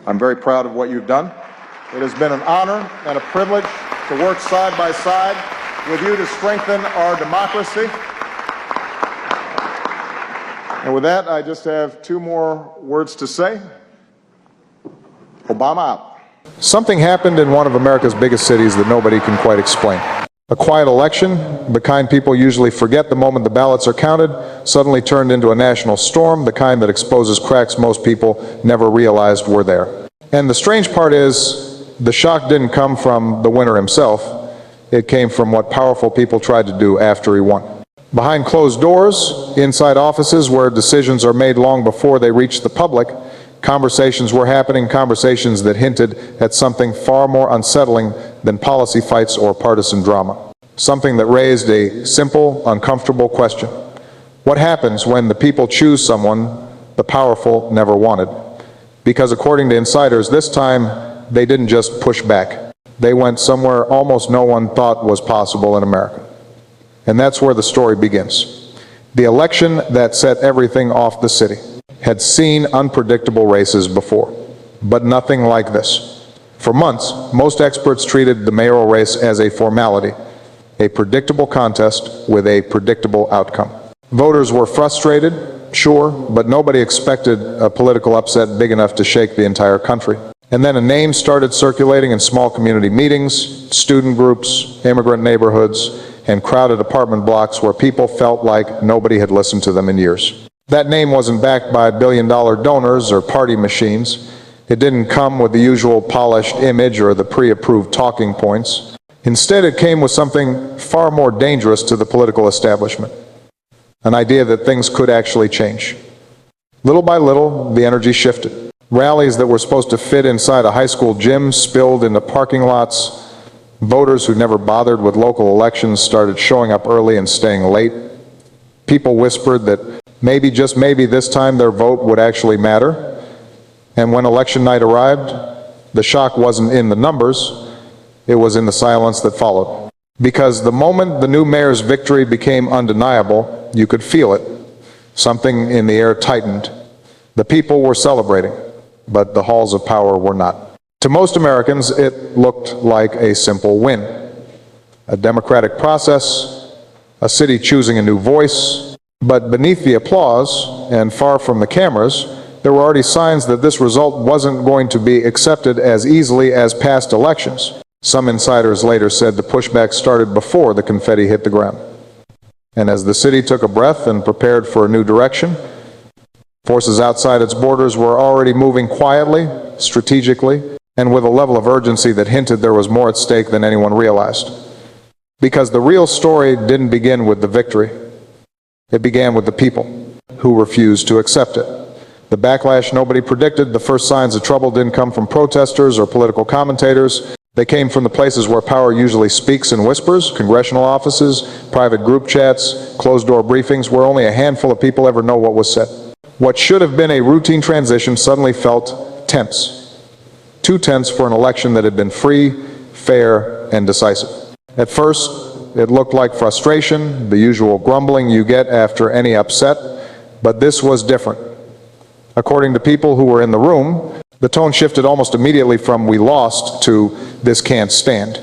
I'm very proud of what you've done. It has been an honor and a privilege to work side by side with you to strengthen our democracy. And with that, I just have two more words to say. Obama out. Something happened in one of America's biggest cities that nobody can quite explain. A quiet election, the kind people usually forget the moment the ballots are counted, suddenly turned into a national storm, the kind that exposes cracks most people never realized were there. And the strange part is, the shock didn't come from the winner himself. It came from what powerful people tried to do after he won. Behind closed doors, inside offices where decisions are made long before they reach the public, conversations were happening, conversations that hinted at something far more unsettling than policy fights or partisan drama. Something that raised a simple, uncomfortable question. What happens when the people choose someone the powerful never wanted? Because according to insiders, this time they didn't just push back. They went somewhere almost no one thought was possible in America. And that's where the story begins. The election that set everything off the city had seen unpredictable races before, but nothing like this. For months, most experts treated the mayoral race as a formality, a predictable contest with a predictable outcome. Voters were frustrated, sure, but nobody expected a political upset big enough to shake the entire country. And then a name started circulating in small community meetings, student groups, immigrant neighborhoods, and crowded apartment blocks where people felt like nobody had listened to them in years. That name wasn't backed by billion-dollar donors or party machines. It didn't come with the usual polished image or the pre-approved talking points. Instead, it came with something far more dangerous to the political establishment, an idea that things could actually change. Little by little, the energy shifted. Rallies that were supposed to fit inside a high school gym spilled into parking lots. Voters who never bothered with local elections started showing up early and staying late. People whispered that maybe, just maybe, this time their vote would actually matter. And when election night arrived, the shock wasn't in the numbers, it was in the silence that followed. Because the moment the new mayor's victory became undeniable, you could feel it. Something in the air tightened. The people were celebrating, but the halls of power were not. To most Americans, it looked like a simple win. A democratic process, a city choosing a new voice. But beneath the applause, and far from the cameras, there were already signs that this result wasn't going to be accepted as easily as past elections. Some insiders later said the pushback started before the confetti hit the ground. And as the city took a breath and prepared for a new direction, forces outside its borders were already moving quietly, strategically, and with a level of urgency that hinted there was more at stake than anyone realized. Because the real story didn't begin with the victory. It began with the people who refused to accept it. The backlash nobody predicted, the first signs of trouble didn't come from protesters or political commentators. They came from the places where power usually speaks in whispers, congressional offices, private group chats, closed-door briefings where only a handful of people ever know what was said. What should have been a routine transition suddenly felt tense. Too tense for an election that had been free, fair, and decisive. At first, it looked like frustration, the usual grumbling you get after any upset, but this was different. According to people who were in the room, the tone shifted almost immediately from "we lost" to "this can't stand."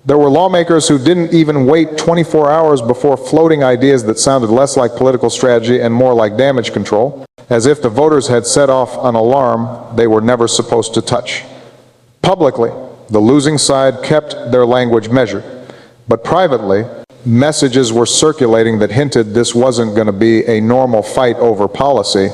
There were lawmakers who didn't even wait 24 hours before floating ideas that sounded less like political strategy and more like damage control, as if the voters had set off an alarm they were never supposed to touch. Publicly, the losing side kept their language measured, but privately, messages were circulating that hinted this wasn't going to be a normal fight over policy.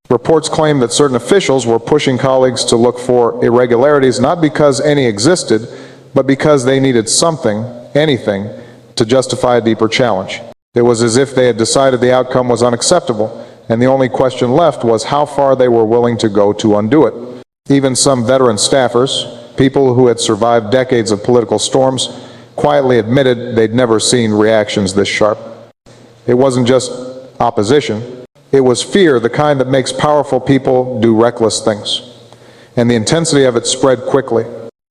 Reports claimed that certain officials were pushing colleagues to look for irregularities not because any existed, but because they needed something, anything, to justify a deeper challenge. It was as if they had decided the outcome was unacceptable, and the only question left was how far they were willing to go to undo it. Even some veteran staffers, people who had survived decades of political storms, quietly admitted they'd never seen reactions this sharp. It wasn't just opposition, it was fear, the kind that makes powerful people do reckless things. And the intensity of it spread quickly.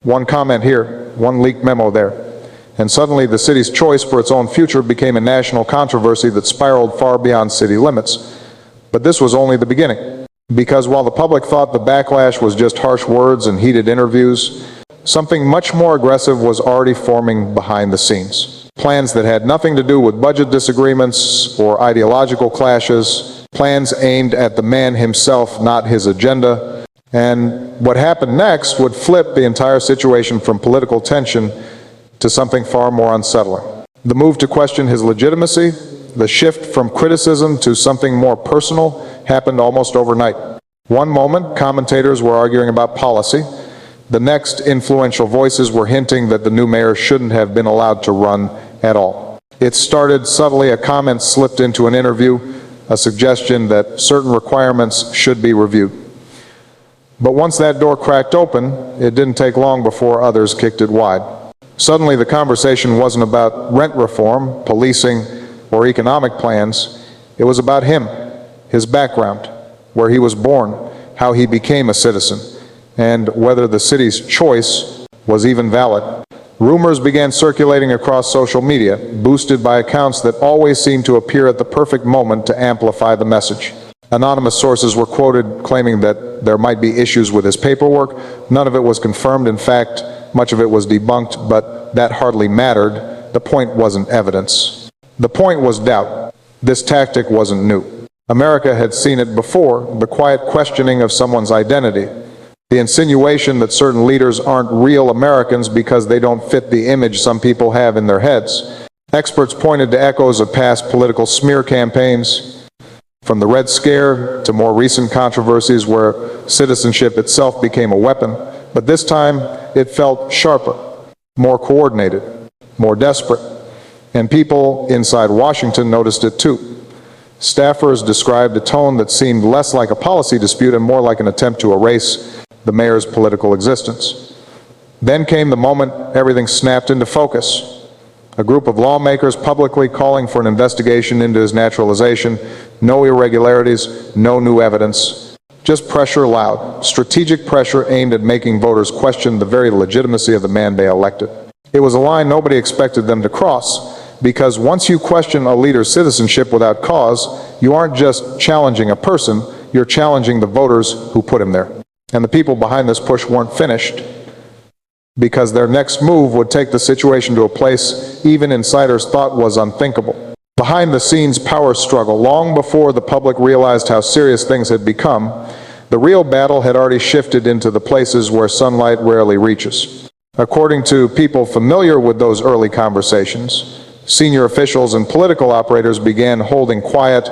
One comment here, one leaked memo there. And suddenly the city's choice for its own future became a national controversy that spiraled far beyond city limits. But this was only the beginning. Because while the public thought the backlash was just harsh words and heated interviews, something much more aggressive was already forming behind the scenes. Plans that had nothing to do with budget disagreements or ideological clashes, plans aimed at the man himself, not his agenda. And what happened next would flip the entire situation from political tension to something far more unsettling. The move to question his legitimacy, the shift from criticism to something more personal, happened almost overnight. One moment, commentators were arguing about policy. The next, influential voices were hinting that the new mayor shouldn't have been allowed to run at all. It started subtly. A comment slipped into an interview, a suggestion that certain requirements should be reviewed. But once that door cracked open, it didn't take long before others kicked it wide. Suddenly, the conversation wasn't about rent reform, policing, or economic plans. It was about him, his background, where he was born, how he became a citizen, and whether the city's choice was even valid. Rumors began circulating across social media, boosted by accounts that always seemed to appear at the perfect moment to amplify the message. Anonymous sources were quoted claiming that there might be issues with his paperwork. None of it was confirmed. In fact, much of it was debunked, but that hardly mattered. The point wasn't evidence. The point was doubt. This tactic wasn't new. America had seen it before, the quiet questioning of someone's identity, the insinuation that certain leaders aren't real Americans because they don't fit the image some people have in their heads. Experts pointed to echoes of past political smear campaigns, from the Red Scare to more recent controversies where citizenship itself became a weapon. But this time, it felt sharper, more coordinated, more desperate. And people inside Washington noticed it too. Staffers described a tone that seemed less like a policy dispute and more like an attempt to erase the mayor's political existence. Then came the moment everything snapped into focus. A group of lawmakers publicly calling for an investigation into his naturalization, no irregularities, no new evidence, just pressure loud, strategic pressure aimed at making voters question the very legitimacy of the man they elected. It was a line nobody expected them to cross, because once you question a leader's citizenship without cause, you aren't just challenging a person, you're challenging the voters who put him there. And the people behind this push weren't finished, because their next move would take the situation to a place even insiders thought was unthinkable. Behind the scenes power struggle, long before the public realized how serious things had become, the real battle had already shifted into the places where sunlight rarely reaches. According to people familiar with those early conversations, senior officials and political operators began holding quiet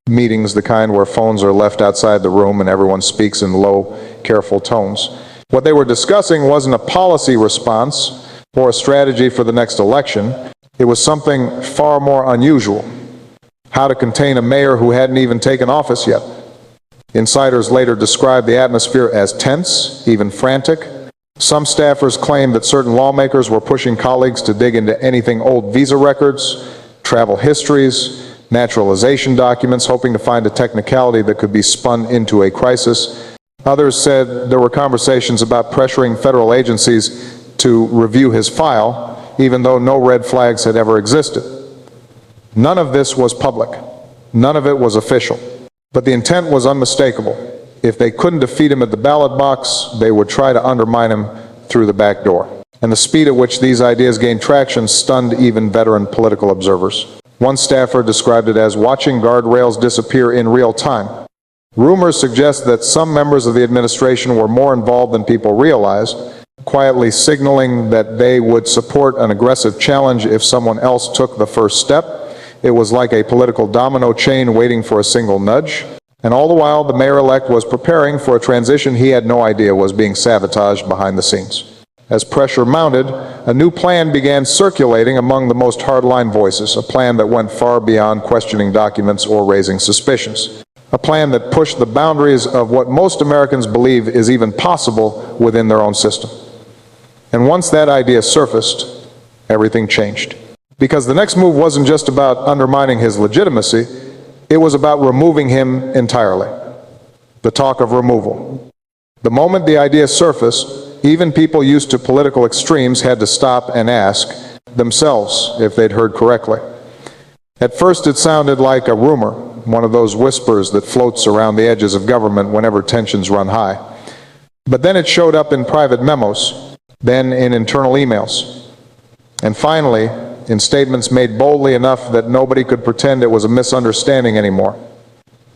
meetings, the kind where phones are left outside the room and everyone speaks in low, careful tones. What they were discussing wasn't a policy response or a strategy for the next election. It was something far more unusual: how to contain a mayor who hadn't even taken office yet. Insiders later described the atmosphere as tense, even frantic. Some staffers claimed that certain lawmakers were pushing colleagues to dig into anything old visa records, travel histories, naturalization documents, hoping to find a technicality that could be spun into a crisis. Others said there were conversations about pressuring federal agencies to review his file, even though no red flags had ever existed. None of this was public. None of it was official. But the intent was unmistakable. If they couldn't defeat him at the ballot box, they would try to undermine him through the back door. And the speed at which these ideas gained traction stunned even veteran political observers. One staffer described it as watching guardrails disappear in real time. Rumors suggest that some members of the administration were more involved than people realized, quietly signaling that they would support an aggressive challenge if someone else took the first step. It was like a political domino chain waiting for a single nudge. And all the while, the mayor-elect was preparing for a transition he had no idea was being sabotaged behind the scenes. As pressure mounted, a new plan began circulating among the most hardline voices, a plan that went far beyond questioning documents or raising suspicions. A plan that pushed the boundaries of what most Americans believe is even possible within their own system. And once that idea surfaced, everything changed. Because the next move wasn't just about undermining his legitimacy, it was about removing him entirely. The talk of removal. The moment the idea surfaced, even people used to political extremes had to stop and ask themselves if they'd heard correctly. At first it sounded like a rumor, one of those whispers that floats around the edges of government whenever tensions run high. But then it showed up in private memos, then in internal emails, and finally in statements made boldly enough that nobody could pretend it was a misunderstanding anymore.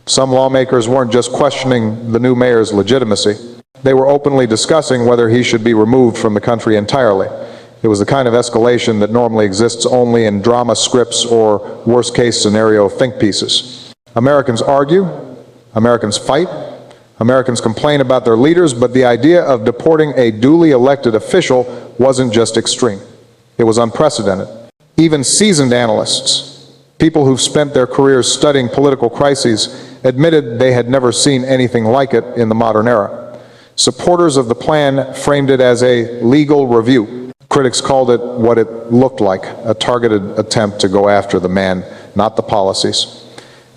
Some lawmakers weren't just questioning the new mayor's legitimacy. They were openly discussing whether he should be removed from the country entirely. It was the kind of escalation that normally exists only in drama scripts or worst-case scenario think pieces. Americans argue, Americans fight, Americans complain about their leaders, but the idea of deporting a duly elected official wasn't just extreme. It was unprecedented. Even seasoned analysts, people who've spent their careers studying political crises, admitted they had never seen anything like it in the modern era. Supporters of the plan framed it as a legal review. Critics called it what it looked like, a targeted attempt to go after the man, not the policies.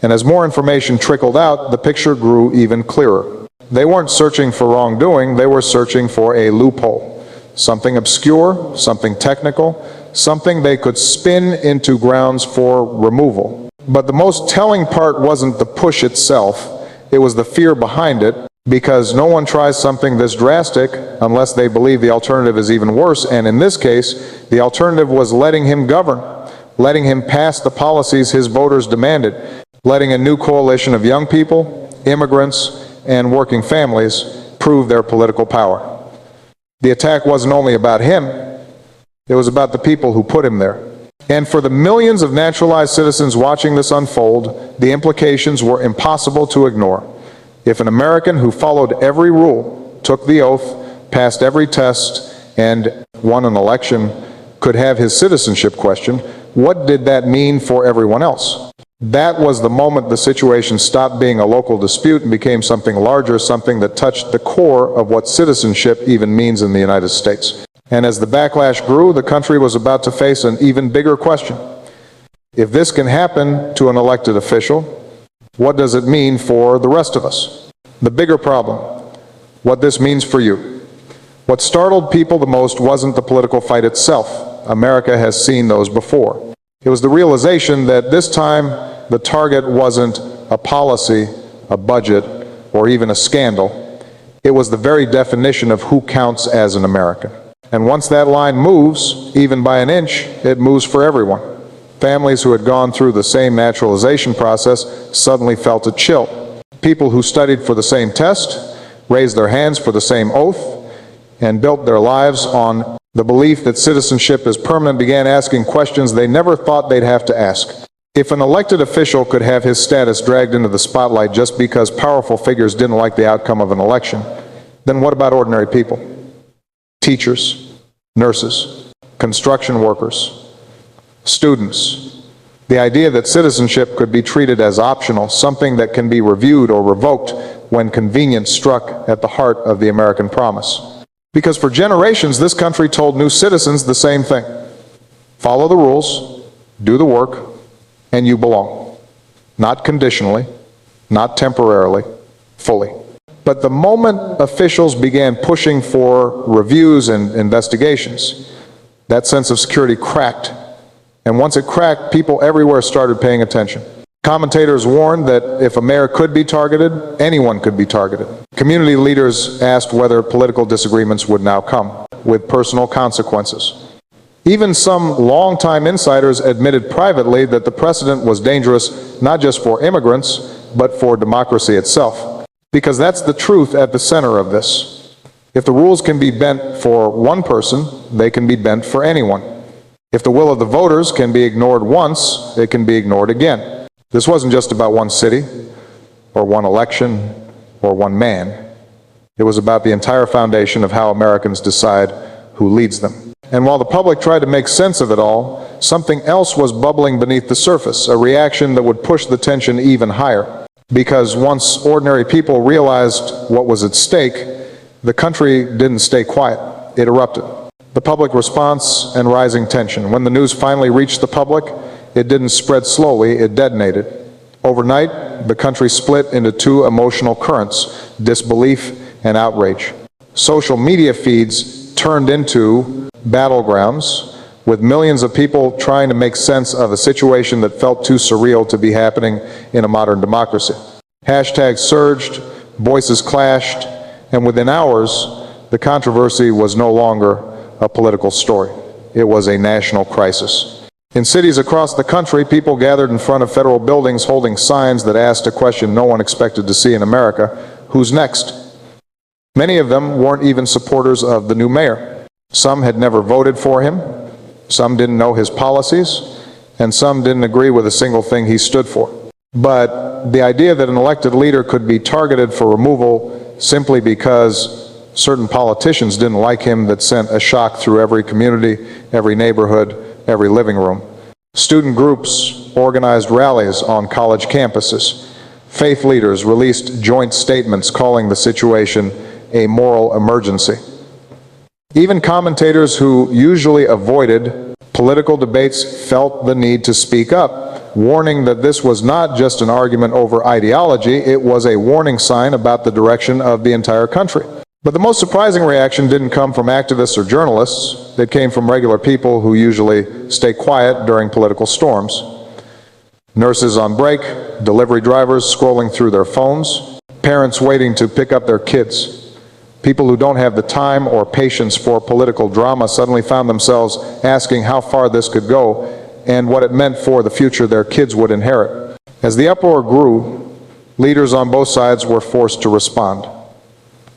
And as more information trickled out, the picture grew even clearer. They weren't searching for wrongdoing, they were searching for a loophole. Something obscure, something technical, something they could spin into grounds for removal. But the most telling part wasn't the push itself, it was the fear behind it, because no one tries something this drastic unless they believe the alternative is even worse, and in this case, the alternative was letting him govern, letting him pass the policies his voters demanded, letting a new coalition of young people, immigrants, and working families prove their political power. The attack wasn't only about him, it was about the people who put him there. And for the millions of naturalized citizens watching this unfold, the implications were impossible to ignore. If an American who followed every rule, took the oath, passed every test, and won an election could have his citizenship questioned, what did that mean for everyone else? That was the moment the situation stopped being a local dispute and became something larger, something that touched the core of what citizenship even means in the United States. And as the backlash grew, the country was about to face an even bigger question. If this can happen to an elected official, what does it mean for the rest of us? The bigger problem, what this means for you. What startled people the most wasn't the political fight itself. America has seen those before. It was the realization that this time the target wasn't a policy, a budget, or even a scandal. It was the very definition of who counts as an American. And once that line moves, even by an inch, it moves for everyone. Families who had gone through the same naturalization process suddenly felt a chill. People who studied for the same test, raised their hands for the same oath, and built their lives on the belief that citizenship is permanent began asking questions they never thought they'd have to ask. If an elected official could have his status dragged into the spotlight just because powerful figures didn't like the outcome of an election, then what about ordinary people? Teachers, nurses, construction workers, students. The idea that citizenship could be treated as optional, something that can be reviewed or revoked when convenience struck at the heart of the American promise. Because for generations, this country told new citizens the same thing. Follow the rules, do the work, and you belong. Not conditionally, not temporarily, fully. But the moment officials began pushing for reviews and investigations, that sense of security cracked. And once it cracked, people everywhere started paying attention. Commentators warned that if a mayor could be targeted, anyone could be targeted. Community leaders asked whether political disagreements would now come, with personal consequences. Even some longtime insiders admitted privately that the precedent was dangerous not just for immigrants, but for democracy itself. Because that's the truth at the center of this. If the rules can be bent for one person, they can be bent for anyone. If the will of the voters can be ignored once, it can be ignored again. This wasn't just about one city, or one election, or one man. It was about the entire foundation of how Americans decide who leads them. And while the public tried to make sense of it all, something else was bubbling beneath the surface, a reaction that would push the tension even higher. Because once ordinary people realized what was at stake, the country didn't stay quiet. It erupted. The public response and rising tension. When the news finally reached the public, it didn't spread slowly, it detonated. Overnight, the country split into two emotional currents, disbelief and outrage. Social media feeds turned into battlegrounds with millions of people trying to make sense of a situation that felt too surreal to be happening in a modern democracy. Hashtags surged, voices clashed, and within hours, the controversy was no longer a political story. It was a national crisis. In cities across the country, people gathered in front of federal buildings holding signs that asked a question no one expected to see in America: who's next? Many of them weren't even supporters of the new mayor. Some had never voted for him, some didn't know his policies, and some didn't agree with a single thing he stood for. But the idea that an elected leader could be targeted for removal simply because certain politicians didn't like him, that sent a shock through every community, every neighborhood, every living room. Student groups organized rallies on college campuses. Faith leaders released joint statements calling the situation a moral emergency. Even commentators who usually avoided political debates felt the need to speak up, warning that this was not just an argument over ideology, it was a warning sign about the direction of the entire country. But the most surprising reaction didn't come from activists or journalists. It came from regular people who usually stay quiet during political storms. Nurses on break, delivery drivers scrolling through their phones, parents waiting to pick up their kids. People who don't have the time or patience for political drama suddenly found themselves asking how far this could go and what it meant for the future their kids would inherit. As the uproar grew, leaders on both sides were forced to respond.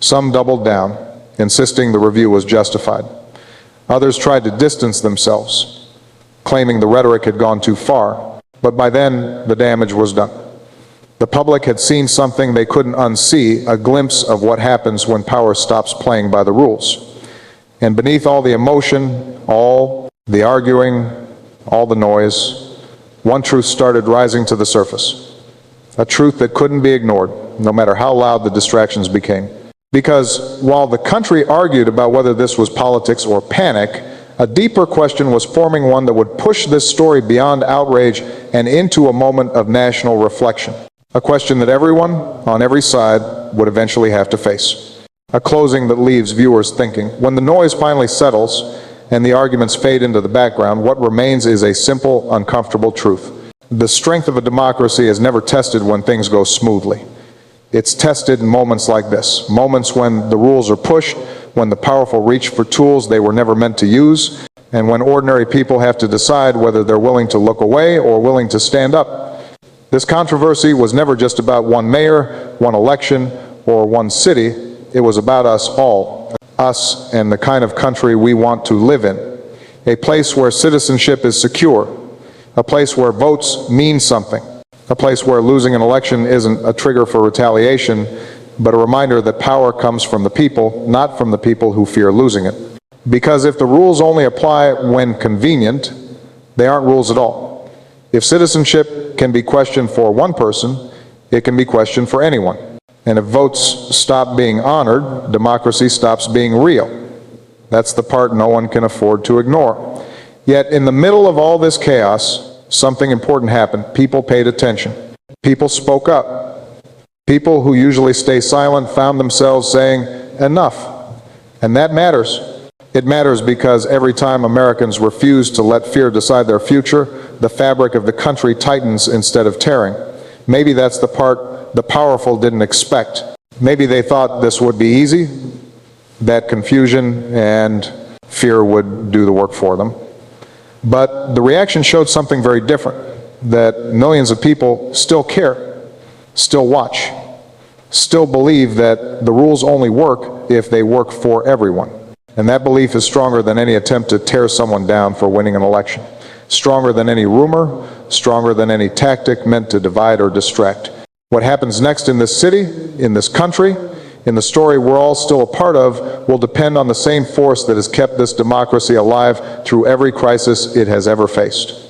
Some doubled down, insisting the review was justified. Others tried to distance themselves, claiming the rhetoric had gone too far, but by then the damage was done. The public had seen something they couldn't unsee, a glimpse of what happens when power stops playing by the rules. And beneath all the emotion, all the arguing, all the noise, one truth started rising to the surface. A truth that couldn't be ignored, no matter how loud the distractions became. Because while the country argued about whether this was politics or panic, a deeper question was forming, one that would push this story beyond outrage and into a moment of national reflection. A question that everyone, on every side, would eventually have to face. A closing that leaves viewers thinking. When the noise finally settles and the arguments fade into the background, what remains is a simple, uncomfortable truth. The strength of a democracy is never tested when things go smoothly. It's tested in moments like this, moments when the rules are pushed, when the powerful reach for tools they were never meant to use, and when ordinary people have to decide whether they're willing to look away or willing to stand up. This controversy was never just about one mayor, one election, or one city. It was about us all, us and the kind of country we want to live in. A place where citizenship is secure, a place where votes mean something, a place where losing an election isn't a trigger for retaliation, but a reminder that power comes from the people, not from the people who fear losing it. Because if the rules only apply when convenient, they aren't rules at all. If citizenship can be questioned for one person, it can be questioned for anyone. And if votes stop being honored, democracy stops being real. That's the part no one can afford to ignore. Yet in the middle of all this chaos, something important happened. People paid attention. People spoke up. People who usually stay silent found themselves saying, enough. And that matters. It matters because every time Americans refuse to let fear decide their future, the fabric of the country tightens instead of tearing. Maybe that's the part the powerful didn't expect. Maybe they thought this would be easy, that confusion and fear would do the work for them. But the reaction showed something very different, that millions of people still care, still watch, still believe that the rules only work if they work for everyone. And that belief is stronger than any attempt to tear someone down for winning an election. Stronger than any rumor, stronger than any tactic meant to divide or distract. What happens next in this city, in this country, in the story we're all still a part of, will depend on the same force that has kept this democracy alive through every crisis it has ever faced.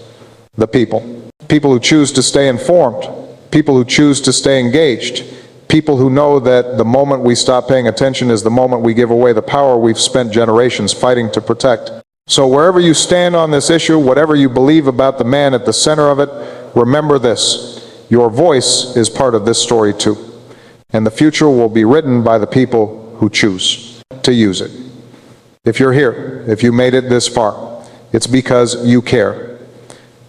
The people. People who choose to stay informed. People who choose to stay engaged. People who know that the moment we stop paying attention is the moment we give away the power we've spent generations fighting to protect. So wherever you stand on this issue, whatever you believe about the man at the center of it, remember this: your voice is part of this story too. And the future will be written by the people who choose to use it. If you're here, if you made it this far, It's because you care.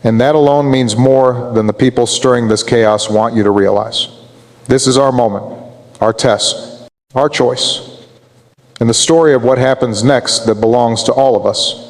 And that alone means more than the people stirring this chaos want you to realize. This is our moment, our test, our choice, and the story of what happens next that belongs to all of us.